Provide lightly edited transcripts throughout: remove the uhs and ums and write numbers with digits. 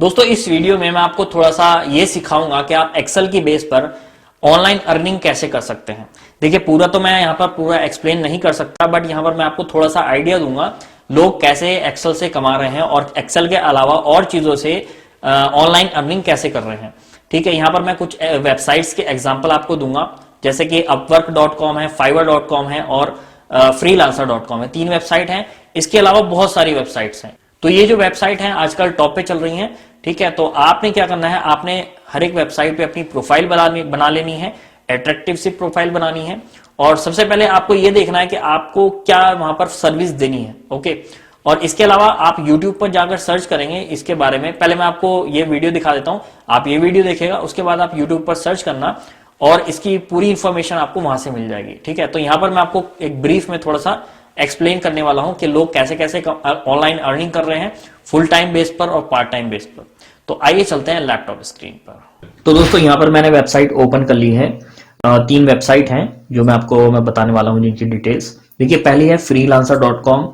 दोस्तों इस वीडियो में मैं आपको थोड़ा सा ये सिखाऊंगा कि आप एक्सेल की बेस पर ऑनलाइन अर्निंग कैसे कर सकते हैं। देखिए पूरा तो मैं यहाँ पर पूरा एक्सप्लेन नहीं कर सकता, बट यहाँ पर मैं आपको थोड़ा सा आइडिया दूंगा लोग कैसे एक्सेल से कमा रहे हैं और एक्सेल के अलावा और चीजों से ऑनलाइन अर्निंग कैसे कर रहे हैं। ठीक है, यहाँ पर मैं कुछ वेबसाइट्स के एग्जाम्पल आपको दूंगा, जैसे कि upwork.com है, fiverr.com है और freelancer.com है। 3 वेबसाइट हैं, इसके अलावा बहुत सारी वेबसाइट्स हैं। तो ये जो वेबसाइट हैं आजकल टॉप पे चल रही हैं। ठीक है, तो आपने क्या करना है, आपने हर एक वेबसाइट पे अपनी प्रोफाइल बना लेनी है, अट्रैक्टिव सी प्रोफाइल बनानी है। और सबसे पहले आपको ये देखना है कि आपको क्या वहां पर सर्विस देनी है। ओके, और इसके अलावा आप YouTube पर जाकर सर्च करेंगे इसके बारे में। पहले मैं आपको ये वीडियो दिखा देता हूं, आप ये वीडियो देखिएगा, उसके बाद आप YouTube पर सर्च करना और इसकी पूरी इंफॉर्मेशन आपको वहां से मिल जाएगी। ठीक है, तो यहां पर मैं आपको एक ब्रीफ में थोड़ा सा एक्सप्लेन करने वाला हूं कि लोग कैसे कैसे ऑनलाइन अर्निंग कर रहे हैं, फुल टाइम बेस पर और पार्ट टाइम बेस पर। तो आइए चलते हैं लैपटॉप स्क्रीन पर। तो दोस्तों यहाँ पर मैंने वेबसाइट ओपन कर ली है। 3 वेबसाइट हैं जो मैं बताने वाला हूँ जिनकी डिटेल्स। देखिए पहली है freelancer.com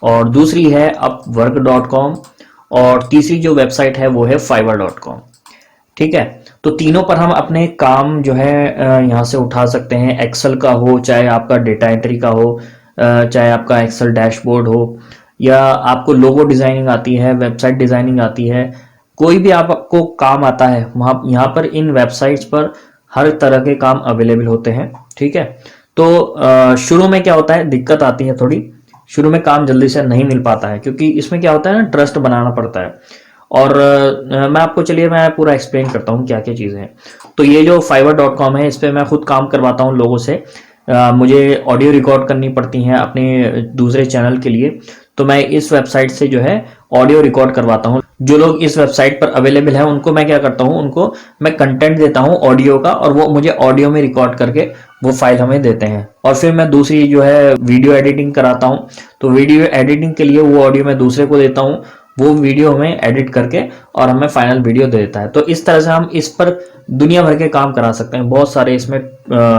और दूसरी है upwork.com और तीसरी जो वेबसाइट है वो है fiverr.com। ठीक है, तो तीनों पर हम अपने काम जो है यहाँ से उठा सकते हैं। एक्सेल का हो, चाहे आपका डेटा एंट्री का हो, चाहे आपका एक्सेल डैशबोर्ड हो, या आपको लोगो डिजाइनिंग आती है, वेबसाइट डिजाइनिंग आती है, कोई भी आपको काम आता है वहाँ यहाँ पर इन वेबसाइट्स पर हर तरह के काम अवेलेबल होते हैं। ठीक है, तो शुरू में क्या होता है, दिक्कत आती है थोड़ी, शुरू में काम जल्दी से नहीं मिल पाता है क्योंकि इसमें क्या होता है ना, ट्रस्ट बनाना पड़ता है। और मैं पूरा एक्सप्लेन करता हूँ क्या क्या चीज़ें हैं। तो ये जो fiverr.com है, इस पर मैं खुद काम करवाता हूँ लोगों से। मुझे ऑडियो रिकॉर्ड करनी पड़ती हैं अपने दूसरे चैनल के लिए, तो मैं इस वेबसाइट से जो है ऑडियो रिकॉर्ड करवाता हूँ। जो लोग इस वेबसाइट पर अवेलेबल है उनको मैं क्या करता हूँ, उनको मैं कंटेंट देता हूँ ऑडियो का, और वो मुझे ऑडियो में रिकॉर्ड करके वो फाइल हमें देते हैं। और फिर मैं दूसरी जो है वीडियो एडिटिंग कराता हूँ, तो वीडियो एडिटिंग के लिए वो ऑडियो मैं दूसरे को देता हूँ, वो वीडियो हमें एडिट करके और हमें फाइनल वीडियो दे देता है। तो इस तरह से हम इस पर दुनिया भर के काम करा सकते हैं। बहुत सारे इसमें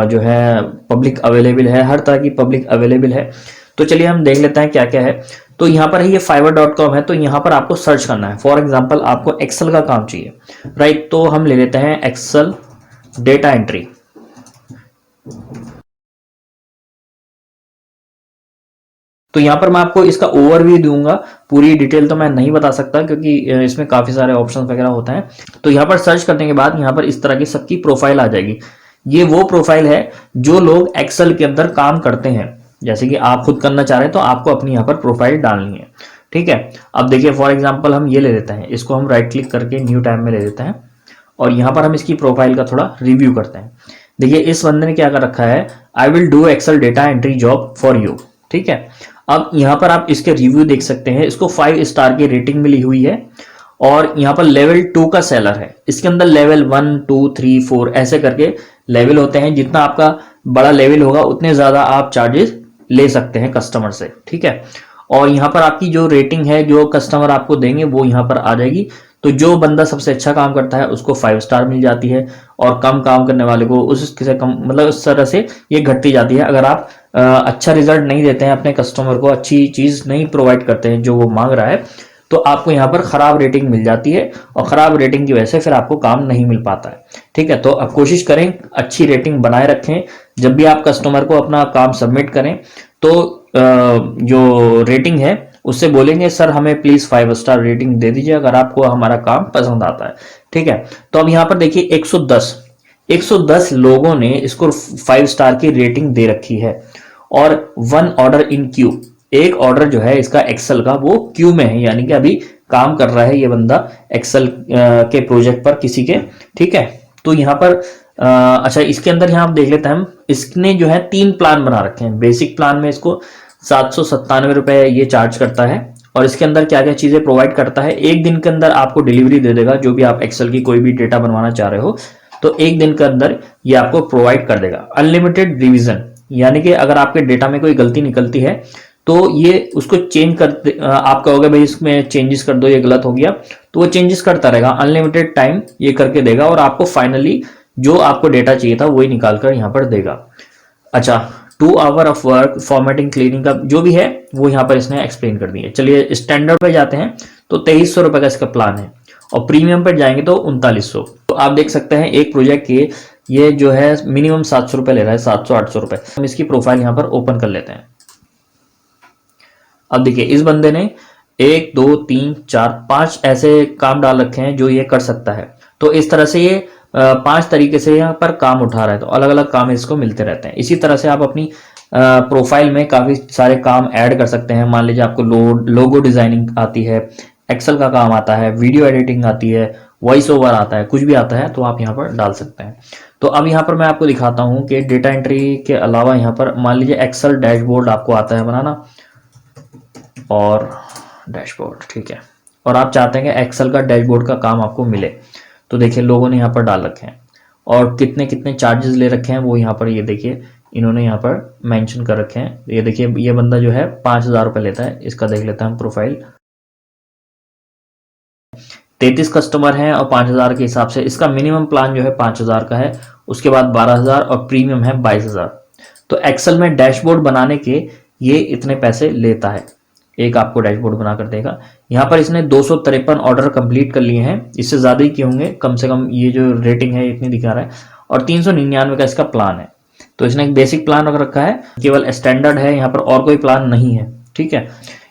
जो है पब्लिक अवेलेबल है, हर तरह की पब्लिक अवेलेबल है। तो चलिए हम देख लेते हैं क्या क्या है। तो यहाँ पर ये fiverr.com है, तो यहाँ पर आपको सर्च करना है। फॉर एग्जांपल आपको एक्सेल का काम चाहिए, राइट, तो हम ले लेते हैं एक्सेल डेटा एंट्री। तो यहाँ पर मैं आपको इसका ओवरव्यू दूंगा, पूरी डिटेल तो मैं नहीं बता सकता क्योंकि इसमें काफी सारे ऑप्शन वगैरह होते हैं। तो यहाँ पर सर्च करने के बाद यहाँ पर इस तरह की सबकी प्रोफाइल आ जाएगी। ये वो प्रोफाइल है जो लोग एक्सेल के अंदर काम करते हैं। जैसे कि आप खुद करना चाह रहे हैं तो आपको अपनी यहाँ पर प्रोफाइल डालनी है। ठीक है, अब देखिए फॉर एग्जाम्पल हम ये ले लेते हैं, इसको हम राइट क्लिक करके न्यू टैब में ले लेते हैं और यहाँ पर हम इसकी प्रोफाइल का थोड़ा रिव्यू करते हैं। देखिए इस बंदे ने क्या कर रखा है, I will do Excel data entry job for you. ठीक है, अब यहाँ पर आप इसके रिव्यू देख सकते हैं। इसको 5 स्टार की रेटिंग मिली हुई है और यहाँ पर लेवल 2 का सेलर है। इसके अंदर लेवल 1 2 3 4 ऐसे करके लेवल होते हैं। जितना आपका बड़ा लेवल होगा उतने ज्यादा आप चार्जेस ले सकते हैं कस्टमर से। ठीक है, और यहाँ पर आपकी जो रेटिंग है, जो कस्टमर आपको देंगे वो यहाँ पर आ जाएगी। तो जो बंदा सबसे अच्छा काम करता है उसको 5 स्टार मिल जाती है और कम काम करने वाले को उससे कम, मतलब उस तरह से ये घटती जाती है। अगर आप अच्छा रिजल्ट नहीं देते हैं, अपने कस्टमर को अच्छी चीज नहीं प्रोवाइड करते हैं जो वो मांग रहा है, तो आपको यहाँ पर खराब रेटिंग मिल जाती है और खराब रेटिंग की वजह से फिर आपको काम नहीं मिल पाता है। ठीक है, तो आप कोशिश करें अच्छी रेटिंग बनाए रखें। जब भी आप कस्टमर को अपना काम सबमिट करें तो जो रेटिंग है उससे बोलेंगे सर हमें प्लीज 5 स्टार रेटिंग दे दीजिए अगर आपको हमारा काम पसंद आता है। ठीक है, तो अब यहाँ पर देखिए 110 लोगों ने इसको 5 स्टार की रेटिंग दे रखी है और 1 ऑर्डर इन क्यू, एक ऑर्डर जो है इसका एक्सेल का वो क्यू में है, यानी कि अभी काम कर रहा है ये बंदा एक्सेल के प्रोजेक्ट पर किसी के। ठीक है, तो यहाँ पर अच्छा इसके अंदर यहाँ आप देख लेते हैं हम, इसने जो है 3 प्लान बना रखे हैं। बेसिक प्लान में इसको 797 रुपए ये चार्ज करता है और इसके अंदर क्या क्या चीजें प्रोवाइड करता है, एक दिन के अंदर आपको डिलीवरी दे देगा। जो भी आप एक्सेल की कोई भी डेटा बनवाना चाह रहे हो तो एक दिन के अंदर ये आपको प्रोवाइड कर देगा। अनलिमिटेड रिवीजन, यानी कि अगर आपके डेटा में कोई गलती निकलती है तो ये उसको चेंज कर, आप कहोगे भाई इसमें चेंजेस कर दो, ये गलत हो गया, तो वो चेंजेस करता रहेगा। अनलिमिटेड टाइम ये करके देगा और आपको फाइनली जो आपको डेटा चाहिए था वही निकाल कर यहाँ पर देगा। अच्छा, 2 hour of work, formatting, cleaning का जो भी है वो यहाँ पर इसने एक्सप्लेन कर दिया। चलिए स्टैंडर्ड पे जाते हैं। तो 2300 रुपए का इसका प्लान है और प्रीमियम पर जाएंगे तो 3900। तो आप देख सकते हैं एक प्रोजेक्ट के ये जो है मिनिमम 700 रुपये ले रहा है, 700-800 रुपये। हम इसकी प्रोफाइल यहाँ पर ओपन कर लेते हैं। अब देखिए इस बंदे ने 1 2 3 4 5 ऐसे काम डाल रखे हैं जो ये कर सकता है। तो इस तरह से ये 5 तरीके से यहाँ पर काम उठा रहा है, तो अलग अलग काम इसको मिलते रहते हैं। इसी तरह से आप अपनी प्रोफाइल में काफ़ी सारे काम ऐड कर सकते हैं। मान लीजिए आपको लोगो डिजाइनिंग आती है, एक्सेल का काम आता है, वीडियो एडिटिंग आती है, वॉइस ओवर आता है, कुछ भी आता है तो आप यहाँ पर डाल सकते हैं। तो अब यहाँ पर मैं आपको दिखाता हूँ कि डेटा एंट्री के अलावा यहाँ पर मान लीजिए एक्सेल डैशबोर्ड आपको आता है बनाना, और डैशबोर्ड, ठीक है, और आप चाहते हैं कि एक्सेल का डैशबोर्ड का काम आपको मिले। तो देखिए लोगों ने यहाँ पर डाल रखे हैं और कितने कितने चार्जेस ले रखे हैं वो यहाँ पर ये देखिए इन्होंने यहाँ पर मेंशन कर रखे हैं। ये देखिए ये बंदा जो है 5000 रुपये लेता है। इसका देख लेते हैं हम प्रोफाइल। 33 कस्टमर हैं और 5000 के हिसाब से इसका मिनिमम प्लान जो है 5000 का है, उसके बाद 12000 और प्रीमियम है 22000। तो एक्सेल में डैशबोर्ड बनाने के ये इतने पैसे लेता है, एक आपको डैशबोर्ड बनाकर देगा। यहाँ पर इसने 253 ऑर्डर कंप्लीट कर लिए हैं, इससे ज़्यादा ही क्यों होंगे, कम से कम ये जो रेटिंग है इतनी दिखा रहा है। और 399 का इसका प्लान है। तो इसने एक बेसिक प्लान रख रखा है, केवल स्टैंडर्ड है, यहाँ पर और कोई प्लान नहीं है, ठीक है।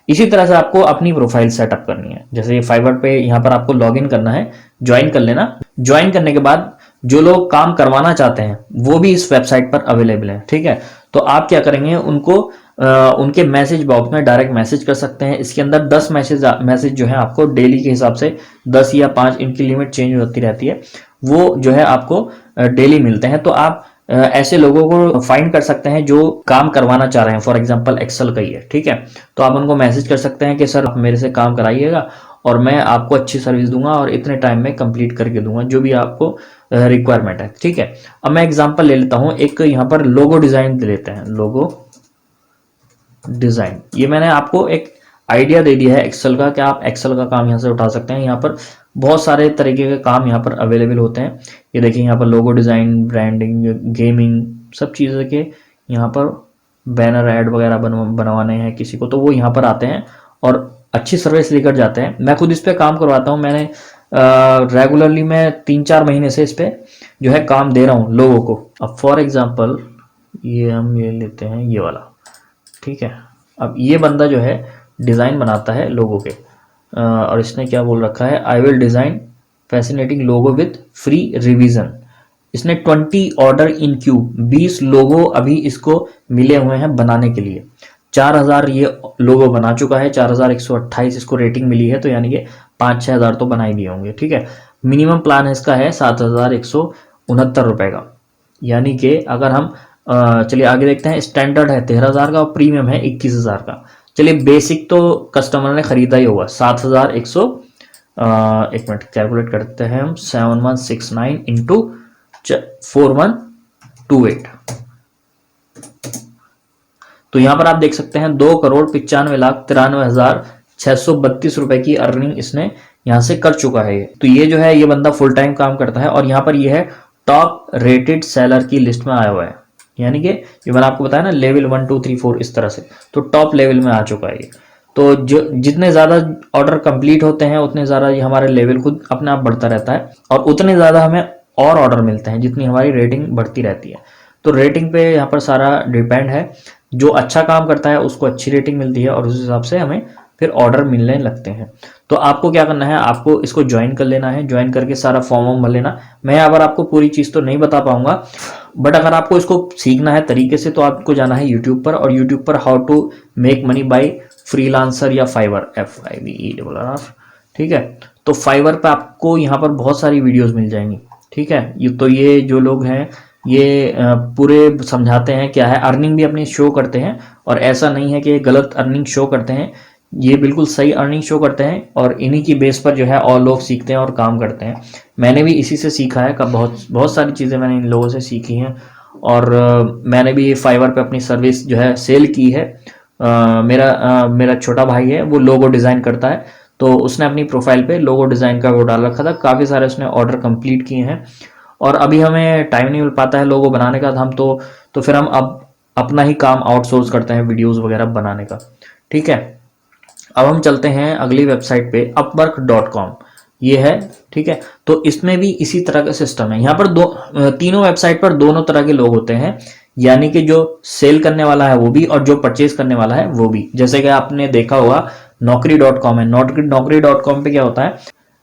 इसी तरह से आपको अपनी प्रोफाइल सेटअप करनी है। जैसे ये फाइवर पे यहाँ पर आपको लॉगिन करना है, ज्वाइन कर लेना। ज्वाइन करने के बाद जो लोग काम करवाना चाहते हैं वो भी इस वेबसाइट पर अवेलेबल है, ठीक है। तो आप क्या करेंगे, उनको उनके मैसेज बॉक्स में डायरेक्ट मैसेज कर सकते हैं। इसके अंदर 10 मैसेज जो है आपको डेली के हिसाब से 10 या 5, इनकी लिमिट चेंज होती रहती है, वो जो है आपको डेली मिलते हैं। तो आप ऐसे लोगों को फाइंड कर सकते हैं जो काम करवाना चाह रहे हैं। फॉर एग्जांपल एक्सेल का ही है, ठीक है। तो आप उनको मैसेज कर सकते हैं कि सर आप मेरे से काम कराइएगा और मैं आपको अच्छी सर्विस दूंगा और इतने टाइम में कंप्लीट करके दूंगा, जो भी आपको रिक्वायरमेंट है, ठीक है। अब मैं एग्जांपल ले लेता हूं, एक यहाँ पर लोगो डिजाइन दे लेते हैं। लोगो डिजाइन, ये मैंने आपको एक आइडिया दे दिया है एक्सेल का कि आप एक्सेल का काम यहाँ से उठा सकते हैं। यहाँ पर बहुत सारे तरीके के काम यहाँ पर अवेलेबल होते हैं। ये देखिए यहाँ पर लोगो डिजाइन, ब्रांडिंग, गेमिंग, सब चीज़ें के यहाँ पर बैनर ऐड वगैरह बनवाने हैं किसी को, तो वो यहाँ पर आते हैं और अच्छी सर्विस लेकर जाते हैं। मैं खुद इस पर काम करवाता हूँ। मैंने रेगुलरली मैं 3-4 महीने से इस पर जो है काम दे रहा हूँ लोगों को। अब फॉर एग्जाम्पल ये हम ये लेते हैं ये वाला, ठीक है। अब ये बंदा जो है डिज़ाइन बनाता है लोगों के, और इसने क्या बोल रखा है, I will design fascinating logo with free revision. इसने 20 ऑर्डर इन क्यू, 20 लोगो अभी इसको मिले हुए हैं बनाने के लिए। 4000 ये लोगो बना चुका है, 4128 इसको रेटिंग मिली है, तो यानी कि 5-6 हज़ार तो बना ही दिए होंगे, ठीक है। मिनिमम प्लान इसका है 7169 रुपये का, यानी कि अगर हम चलिए आगे देखते हैं। स्टैंडर्ड है 13000 का और प्रीमियम है 21000 का। चलिए बेसिक तो कस्टमर ने खरीदा ही होगा 7100, एक मिनट कैलकुलेट करते हैं हम, 7169 इंटू 4128। तो यहां पर आप देख सकते हैं 2,95,93,632 रुपए की अर्निंग इसने यहां से कर चुका है। तो ये जो है ये बंदा फुल टाइम काम करता है और यहाँ पर ये है टॉप रेटेड सेलर की लिस्ट में आया हुआ है, यानी कि जो मैंने आपको बताया ना लेवल 1 2 3 4 इस तरह से, तो टॉप लेवल में आ चुका है ये। तो जो जितने ज़्यादा ऑर्डर कंप्लीट होते हैं उतने ज़्यादा ये हमारे लेवल खुद अपने आप बढ़ता रहता है और उतने ज़्यादा हमें और ऑर्डर मिलते हैं जितनी हमारी रेटिंग बढ़ती रहती है। तो रेटिंग पे यहाँ पर सारा डिपेंड है, जो अच्छा काम करता है उसको अच्छी रेटिंग मिलती है और उस हिसाब से हमें फिर ऑर्डर मिलने लगते हैं। तो आपको क्या करना है, आपको इसको ज्वाइन कर लेना है, ज्वाइन करके सारा फॉर्म भर लेना। मैं अगर आपको पूरी चीज़ तो नहीं बता पाऊंगा, बट अगर आपको इसको सीखना है तरीके से तो आपको जाना है यूट्यूब पर, और यूट्यूब पर how to make money by freelancer या फाइवर, FIVER, ठीक है। तो फाइवर पे आपको यहाँ पर बहुत सारी वीडियोस मिल जाएंगी, ठीक है। ये जो लोग हैं ये पूरे समझाते हैं क्या है, अर्निंग भी अपनी शो करते हैं, और ऐसा नहीं है कि ये गलत अर्निंग शो करते हैं, ये बिल्कुल सही अर्निंग शो करते हैं और इन्हीं की बेस पर जो है और लोग सीखते हैं और काम करते हैं। मैंने भी इसी से सीखा है, बहुत सारी चीज़ें मैंने इन लोगों से सीखी हैं, और मैंने भी फाइवर पे अपनी सर्विस जो है सेल की है। मेरा छोटा भाई है, वो लोगो डिज़ाइन करता है, तो उसने अपनी प्रोफाइल पे लोगो डिज़ाइन का वो डाल रखा था, काफ़ी सारे उसने ऑर्डर कंप्लीट किए हैं। और अभी हमें टाइम नहीं मिल पाता है लोगो बनाने का, हम तो फिर हम अब अपना ही काम आउटसोर्स करते हैं वीडियोज़ वगैरह बनाने का, ठीक है। अब हम चलते हैं अगली वेबसाइट पे upwork.com। ये है, ठीक है। तो इसमें भी इसी तरह का सिस्टम है। यहाँ पर तीनों वेबसाइट पर दोनों तरह के लोग होते हैं, यानी कि जो सेल करने वाला है वो भी और जो परचेज करने वाला है वो भी। जैसे कि आपने देखा होगा Naukri.com है, Naukri.com पे क्या होता है,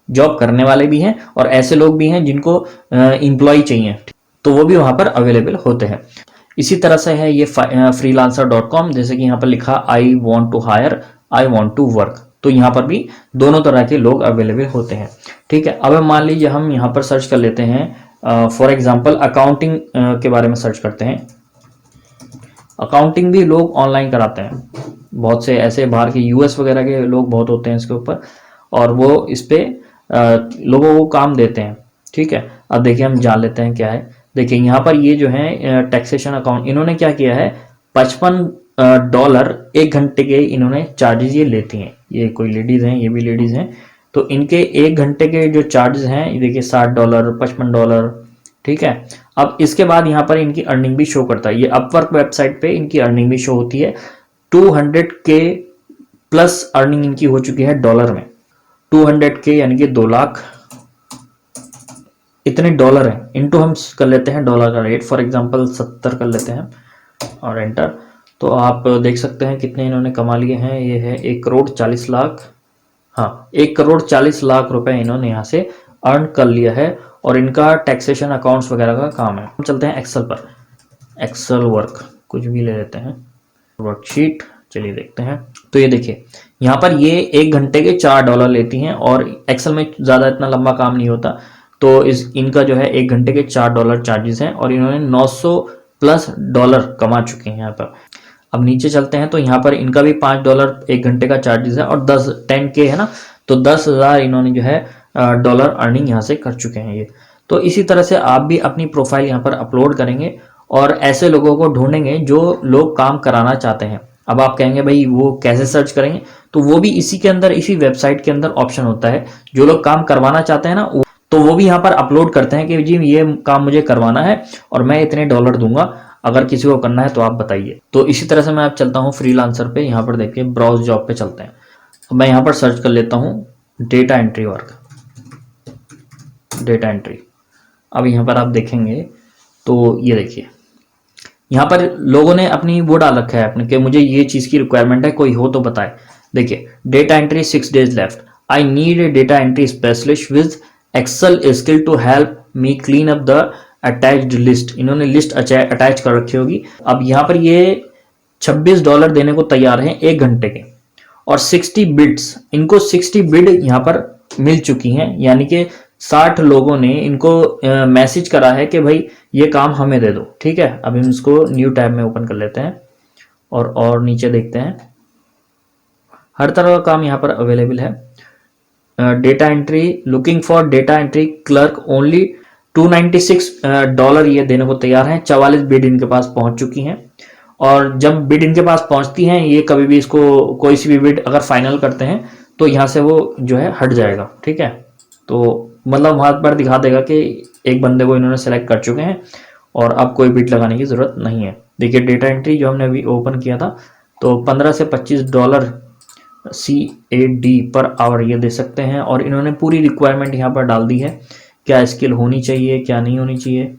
जॉब करने वाले भी हैं और ऐसे लोग भी हैं जिनको एम्प्लॉय चाहिए, तो वो भी वहां पर अवेलेबल होते हैं। इसी तरह से है ये freelancer.com, जैसे कि यहाँ पर लिखा I want to hire, I want to work, तो यहाँ पर भी दोनों तरह के लोग अवेलेबल होते हैं, ठीक है। अब मान लीजिए हम यहाँ पर सर्च कर लेते हैं, फॉर एग्जांपल अकाउंटिंग के बारे में सर्च करते हैं। अकाउंटिंग भी लोग ऑनलाइन कराते हैं, बहुत से ऐसे बाहर के यूएस वगैरह के लोग बहुत होते हैं इसके ऊपर, और वो इस पे लोगों को काम देते हैं, ठीक है। अब देखिए हम जान लेते हैं क्या है। देखिए यहाँ पर ये जो है टैक्सेशन अकाउंट, इन्होंने क्या किया है, $55 एक घंटे के इन्होंने चार्जेस ये लेती हैं। ये कोई लेडीज हैं, ये भी लेडीज हैं, तो इनके एक घंटे के जो चार्जेस हैं ये देखिए $60, $55, ठीक है। अब इसके बाद यहाँ पर इनकी अर्निंग भी शो करता है, ये अपवर्क वेबसाइट पे इनकी अर्निंग भी शो होती है। 200K प्लस अर्निंग इनकी हो चुकी है डॉलर में, 200K यानी कि 2 लाख, इतने डॉलर हैं। इनटू हम कर लेते हैं डॉलर का रेट, फॉर एग्जांपल 70 कर लेते हैं और एंटर, तो आप देख सकते हैं कितने इन्होंने कमा लिए हैं। ये है 1,40,00,000, हाँ 1,40,00,000 रुपए इन्होंने यहाँ से अर्न कर लिया है, और इनका टैक्सेशन अकाउंट्स वगैरह का काम है। हम चलते हैं एक्सेल पर, एक्सेल वर्क कुछ भी ले लेते हैं, वर्कशीट, चलिए देखते हैं। तो ये देखिए यहाँ पर ये एक घंटे के $4 लेती हैं, और एक्सेल में ज़्यादा इतना लंबा काम नहीं होता, तो इनका जो है एक घंटे के $4 चार्जेस हैं, और इन्होंने $900+ कमा चुके हैं यहाँ पर। अब नीचे चलते हैं तो यहाँ पर इनका भी $5 एक घंटे का चार्जेस है, और 10K है ना, तो 10,000 इन्होंने जो है डॉलर अर्निंग यहाँ से कर चुके हैं ये। तो इसी तरह से आप भी अपनी प्रोफाइल यहाँ पर अपलोड करेंगे और ऐसे लोगों को ढूंढेंगे जो लोग काम कराना चाहते हैं। अब आप कहेंगे भाई वो कैसे सर्च करेंगे, तो वो भी इसी के अंदर, इसी वेबसाइट के अंदर ऑप्शन होता है। जो लोग काम करवाना चाहते हैं ना, तो वो भी यहाँ पर अपलोड करते हैं कि जी ये काम मुझे करवाना है और मैं इतने डॉलर दूंगा, अगर किसी को करना है तो आप बताइए। तो इसी तरह से मैं अब चलता हूँ फ्रीलांसर पे, यहाँ पर देखिए ब्राउज जॉब पे चलते हैं। अब मैं यहाँ पर सर्च कर लेता हूँ data entry work, data entry. अब यहाँ पर आप देखेंगे तो ये देखिए यहाँ पर लोगों ने अपनी वो डाल रखा है अपने कि मुझे ये चीज़ की रिक्वायरमेंट है, कोई हो तो बताए। देखिए data entry 6 days left, I need a data entry specialist with Excel skill to help me clean up the attached list. इन्होंने लिस्ट अटैच कर रखी होगी। अब यहाँ पर ये $26 देने को तैयार हैं एक घंटे के, और 60 बिड्स, इनको 60 बिड यहाँ पर मिल चुकी हैं, यानी कि 60 लोगों ने इनको मैसेज करा है कि भाई ये काम हमें दे दो, ठीक है। अब हम इसको न्यू टैब में ओपन कर लेते हैं और नीचे देखते हैं, हर तरह का काम यहाँ पर अवेलेबल है। Data entry, looking for data entry clerk, only $296 ये देने को तैयार हैं। 44 बिड इनके पास पहुंच चुकी हैं, और जब बिड इनके पास पहुंचती हैं, ये कभी भी इसको कोई सी भी बिड अगर फाइनल करते हैं तो यहाँ से वो जो है हट जाएगा, ठीक है। तो मतलब वहां पर दिखा देगा कि एक बंदे को इन्होंने सेलेक्ट कर चुके हैं और अब कोई बिड लगाने की जरूरत नहीं है। देखिए डेटा एंट्री जो हमने अभी ओपन किया था, तो $15 से $25 CAD पर आवर ये दे सकते हैं, और इन्होंने पूरी रिक्वायरमेंट यहाँ पर डाल दी है, क्या स्किल होनी चाहिए क्या नहीं होनी चाहिए।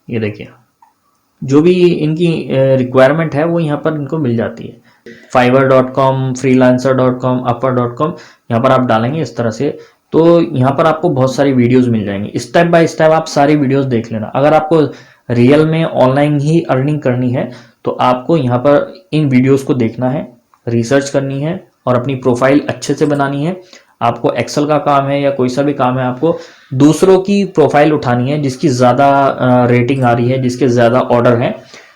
ये देखिए जो भी इनकी रिक्वायरमेंट है वो यहाँ पर इनको मिल जाती है। fiverr.com, freelancer.com, upper.com, यहाँ पर आप डालेंगे इस तरह से, तो यहाँ पर आपको बहुत सारी वीडियोस मिल जाएंगी। स्टेप बाय स्टेप आप सारी वीडियोस देख लेना। अगर आपको रियल में ऑनलाइन ही अर्निंग करनी है तो आपको यहाँ पर इन वीडियोस को देखना है, रिसर्च करनी है और अपनी प्रोफाइल अच्छे से बनानी है। आपको एक्सेल का काम है या कोई सा भी काम है, आपको दूसरों की प्रोफाइल उठानी है जिसकी ज़्यादा रेटिंग आ रही है, जिसके ज़्यादा ऑर्डर हैं,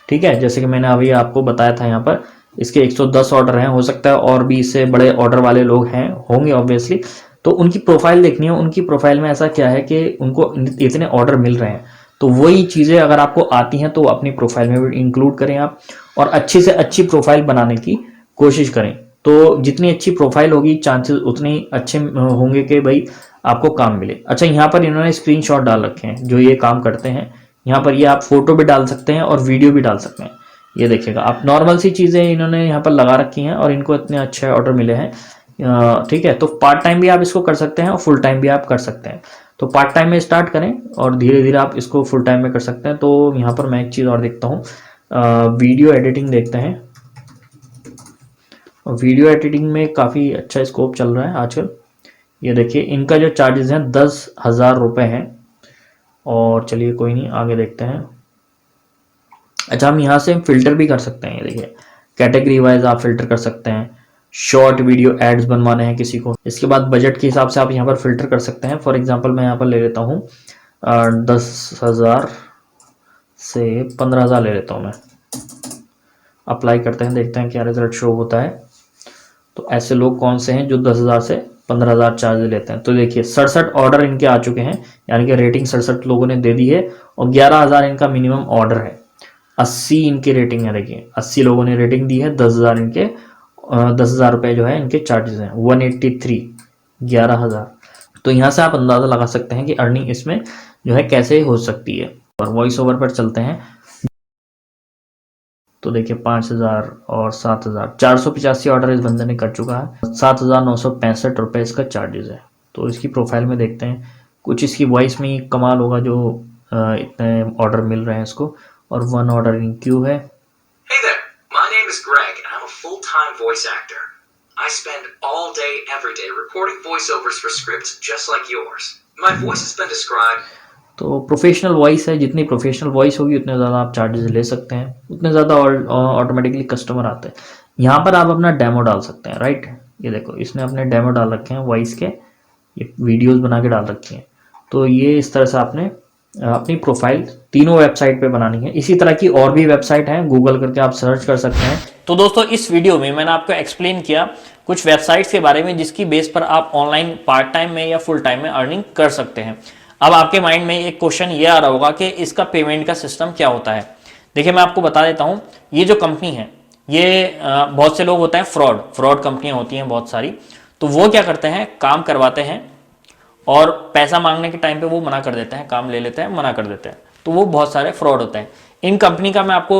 ठीक है। जैसे कि मैंने अभी आपको बताया था, यहाँ पर इसके 110 ऑर्डर हैं, हो सकता है और भी इससे बड़े ऑर्डर वाले लोग हैं होंगे ऑब्वियसली, तो उनकी प्रोफाइल देखनी है। उनकी प्रोफाइल में ऐसा क्या है कि उनको इतने ऑर्डर मिल रहे हैं, तो वही चीज़ें अगर आपको आती हैं तो अपनी प्रोफाइल में भी इंक्लूड करें आप, और अच्छी से अच्छी प्रोफाइल बनाने की कोशिश करें। तो जितनी अच्छी प्रोफाइल होगी चांसेस उतने ही अच्छे होंगे कि भाई आपको काम मिले। अच्छा, यहाँ पर इन्होंने स्क्रीनशॉट डाल रखे हैं जो ये काम करते हैं। यहाँ पर ये आप फोटो भी डाल सकते हैं और वीडियो भी डाल सकते हैं। ये देखिएगा आप, नॉर्मल सी चीज़ें इन्होंने यहाँ पर लगा रखी हैं और इनको इतने अच्छे ऑर्डर मिले हैं ठीक है, तो पार्ट टाइम भी आप इसको कर सकते हैं और फुल टाइम भी आप कर सकते हैं। तो पार्ट टाइम में स्टार्ट करें और धीरे धीरे आप इसको फुल टाइम में कर सकते हैं। तो यहाँ पर मैं एक चीज़ और देखता हूँ, वीडियो एडिटिंग देखते हैं। वीडियो एडिटिंग में काफ़ी अच्छा स्कोप चल रहा है आजकल। ये देखिए, इनका जो चार्जेस हैं 10,000 रुपये हैं। और चलिए कोई नहीं, आगे देखते हैं। अच्छा, हम यहाँ से फ़िल्टर भी कर सकते हैं। ये देखिए, कैटेगरी वाइज आप फिल्टर कर सकते हैं। शॉर्ट वीडियो एड्स बनवाने हैं किसी को, इसके बाद बजट के हिसाब से आप यहाँ पर फिल्टर कर सकते हैं। फॉर एग्जांपल मैं यहाँ पर ले लेता हूँ 10,000 से 15,000 ले लेता हूँ मैं। अप्लाई करते हैं, देखते हैं क्या रिजल्ट शो होता है। तो ऐसे लोग कौन से हैं जो 10,000 से 15,000 चार्ज लेते हैं। तो देखिए 67 ऑर्डर इनके आ चुके हैं, यानी कि रेटिंग 67 लोगों ने दे दी है और 11,000 इनका मिनिमम ऑर्डर है। 80 इनकी रेटिंग है, देखिए 80 लोगों ने रेटिंग दी है। 10,000 इनके 10,000 रुपये जो है इनके चार्जेस हैं। 183 11,000। तो यहाँ से आप अंदाज़ा लगा सकते हैं कि अर्निंग इसमें जो है कैसे हो सकती है। और वॉइस ओवर पर चलते हैं तो देखिए 5,000 और 7,000, 485 ऑर्डर इस बंदे ने कर चुका है। 7,965 रुपये इसका चार्जेस है। तो इसकी प्रोफाइल में देखते हैं, कुछ इसकी वॉइस में ही कमाल होगा जो इतने ऑर्डर मिल रहे हैं इसको। और 1 ऑर्डर इन क्यू है। Hey there, my name is Greg and I'm a full-time voice actor. I spend all day, every day recording voiceovers for scripts just like yours. My voice has been described. तो professional voice है, जितनी professional voice होगी उतने ज़्यादा आप charges ले सकते हैं, उतने ज़्यादा ऑटोमेटिकली कस्टमर आते हैं। यहाँ पर आप अपना डेमो डाल सकते हैं, राइट। ये देखो, इसने अपने डेमो डाल रखे हैं वॉइस के, ये वीडियोस बना के डाल रखी हैं। तो ये इस तरह से आपने अपनी प्रोफाइल तीनों वेबसाइट पे बनानी है। इसी तरह की और भी वेबसाइट हैं, गूगल करके आप सर्च कर सकते हैं। तो दोस्तों, इस वीडियो में मैंने आपको एक्सप्लेन किया कुछ वेबसाइट्स के बारे में जिसकी बेस पर आप ऑनलाइन पार्ट टाइम में या फुल टाइम में अर्निंग कर सकते हैं। अब आपके माइंड में एक क्वेश्चन ये आ रहा होगा कि इसका पेमेंट का सिस्टम क्या होता है। देखिए, मैं आपको बता देता हूँ, ये जो कंपनी है ये बहुत से लोग होते हैं फ्रॉड कंपनियां होती हैं बहुत सारी। तो वो क्या करते हैं, काम करवाते हैं और पैसा मांगने के टाइम पे वो मना कर देते हैं, काम ले लेते हैं, मना कर देते हैं। तो वो बहुत सारे फ्रॉड होते हैं। इन कंपनी का मैं आपको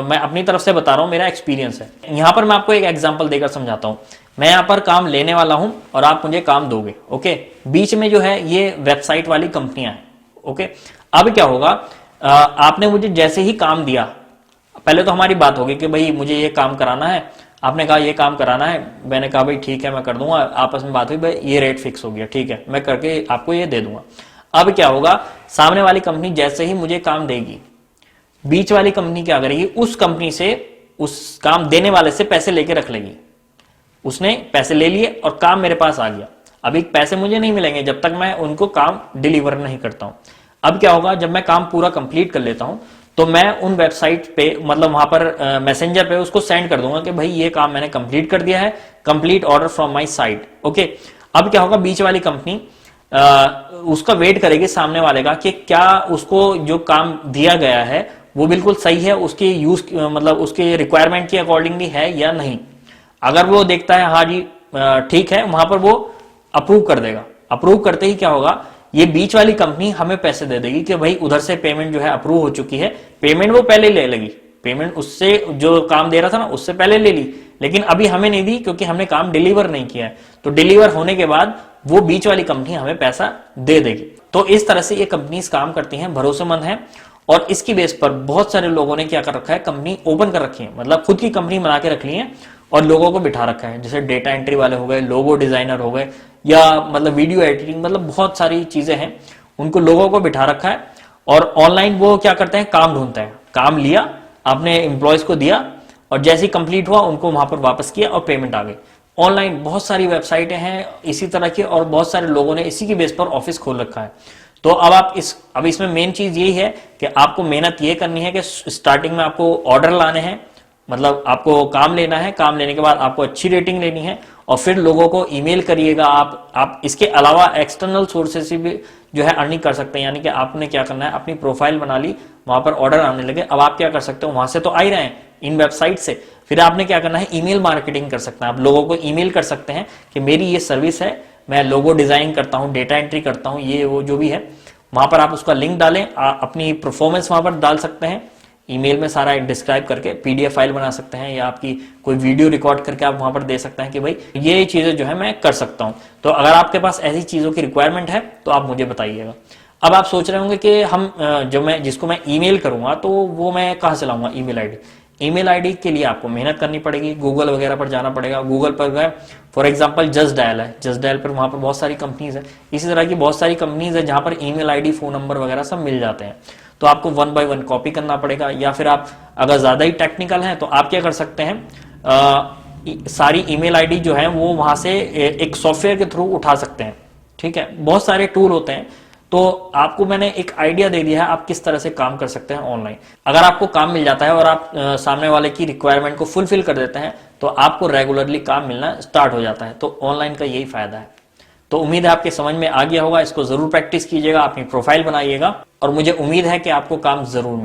मैं अपनी तरफ से बता रहा हूँ, मेरा एक्सपीरियंस है। यहाँ पर मैं आपको एक एग्जांपल देकर समझाता हूँ। मैं यहाँ पर काम लेने वाला हूँ और आप मुझे काम दोगे, ओके। बीच में जो है ये वेबसाइट वाली कंपनियां हैं, ओके। अब क्या होगा, आपने मुझे जैसे ही काम दिया, पहले तो हमारी बात होगी कि भाई मुझे ये काम कराना है। आपने कहा ये काम कराना है, मैंने कहा भाई ठीक है मैं कर दूंगा। आपस में बात हुई, भाई ये रेट फिक्स हो गया, ठीक है मैं करके आपको ये दे दूंगा। अब क्या होगा, सामने वाली कंपनी जैसे ही मुझे काम देगी, बीच वाली कंपनी क्या करेगी, उस कंपनी से, उस काम देने वाले से पैसे लेके रख लेगी। उसने पैसे ले लिए और काम मेरे पास आ गया। अभी पैसे मुझे नहीं मिलेंगे जब तक मैं उनको काम डिलीवर नहीं करता हूं। अब क्या होगा, जब मैं काम पूरा कंप्लीट कर लेता हूं तो मैं उन वेबसाइट पे, मतलब वहां पर मैसेंजर पे उसको सेंड कर दूंगा कि भाई ये काम मैंने कंप्लीट कर दिया है, complete order from my site, okay. अब क्या होगा, बीच वाली कंपनी उसका वेट करेगी सामने वाले का कि क्या उसको जो काम दिया गया है वो बिल्कुल सही है, उसकी यूज मतलब उसके रिक्वायरमेंट के अकॉर्डिंगली है या नहीं। अगर वो देखता है हाँ जी ठीक है, वहां पर वो अप्रूव कर देगा। अप्रूव करते ही क्या होगा, ये बीच वाली कंपनी हमें पैसे दे देगी कि भाई उधर से पेमेंट जो है अप्रूव हो चुकी है। पेमेंट वो पहले ले लेगी, पेमेंट उससे जो काम दे रहा था ना उससे पहले ले ली, लेकिन अभी हमें नहीं दी क्योंकि हमने काम डिलीवर नहीं किया है। तो डिलीवर होने के बाद वो बीच वाली कंपनी हमें पैसा दे देगी। तो इस तरह से ये कंपनीज काम करती हैं, भरोसेमंद हैं। और इसकी बेस पर बहुत सारे लोगों ने क्या कर रखा है, कंपनी ओपन कर रखी है, मतलब खुद की कंपनी बना के रख ली है और लोगों को बिठा रखा है। जैसे डेटा एंट्री वाले हो गए, लोगो डिजाइनर हो गए, या मतलब वीडियो एडिटिंग, मतलब बहुत सारी चीजें हैं, उनको लोगों को बिठा रखा है। और ऑनलाइन वो क्या करते हैं, काम ढूंढते हैं। काम लिया, आपने एम्प्लॉयज को दिया और जैसे ही कंप्लीट हुआ उनको वहां पर वापस किया और पेमेंट आ गई। ऑनलाइन बहुत सारी वेबसाइटें हैं इसी तरह की, और बहुत सारे लोगों ने इसी की बेस पर ऑफिस खोल रखा है। तो अब इसमें मेन चीज यही है कि आपको मेहनत ये करनी है कि स्टार्टिंग में आपको ऑर्डर लाने हैं, मतलब आपको काम लेना है। काम लेने के बाद आपको अच्छी रेटिंग लेनी है और फिर लोगों को ईमेल करिएगा। आप इसके अलावा एक्सटर्नल सोर्सेस से भी जो है अर्निंग कर सकते हैं। यानी कि आपने क्या करना है, अपनी प्रोफाइल बना ली, वहां पर ऑर्डर आने लगे। अब आप क्या कर सकते हो, वहां से तो आ ही रहे हैं इन वेबसाइट से, फिर आपने क्या करना है, ईमेल मार्केटिंग कर सकते हैं। आप लोगों को ईमेल कर सकते हैं कि मेरी ये सर्विस है, मैं लोगो डिजाइन करता हूँ, डेटा एंट्री करता हूँ, ये वो जो भी है। वहां पर आप उसका लिंक डालें, अपनी परफॉर्मेंस वहां पर डाल सकते हैं, ईमेल में सारा डिस्क्राइब करके पीडीएफ फाइल बना सकते हैं, या आपकी कोई वीडियो रिकॉर्ड करके आप वहां पर दे सकते हैं कि भाई ये चीजें जो है मैं कर सकता हूं। तो अगर आपके पास ऐसी चीजों की रिक्वायरमेंट है तो आप मुझे बताइएगा। अब आप सोच रहे होंगे कि हम जिसको मैं ईमेल करूंगा तो वो मैं कहां से लाऊंगा ईमेल आईडी। ईमेल आईडी के लिए आपको मेहनत करनी पड़ेगी, गूगल वगैरह पर जाना पड़ेगा। गूगल पर गए, फॉर एग्जांपल जस्ट डायल है, जस्ट डायल पर वहां पर बहुत सारी कंपनीज है, इसी तरह की बहुत सारी कंपनीज है जहां पर ईमेल आईडी, फोन नंबर वगैरह सब मिल जाते हैं। तो आपको 1 बाय 1 कॉपी करना पड़ेगा, या फिर आप अगर ज्यादा ही टेक्निकल हैं तो आप क्या कर सकते हैं, सारी ईमेल आईडी जो है वो वहां से एक सॉफ्टवेयर के थ्रू उठा सकते हैं। ठीक है, बहुत सारे टूल होते हैं। तो आपको मैंने एक आइडिया दे दिया है आप किस तरह से काम कर सकते हैं ऑनलाइन। अगर आपको काम मिल जाता है और आप सामने वाले की रिक्वायरमेंट को फुलफिल कर देते हैं तो आपको रेगुलरली काम मिलना स्टार्ट हो जाता है। तो ऑनलाइन का यही फायदा है। तो उम्मीद है आपके समझ में आ गया होगा, इसको जरूर प्रैक्टिस कीजिएगा, अपनी प्रोफाइल बनाइएगा, और मुझे उम्मीद है कि आपको काम जरूर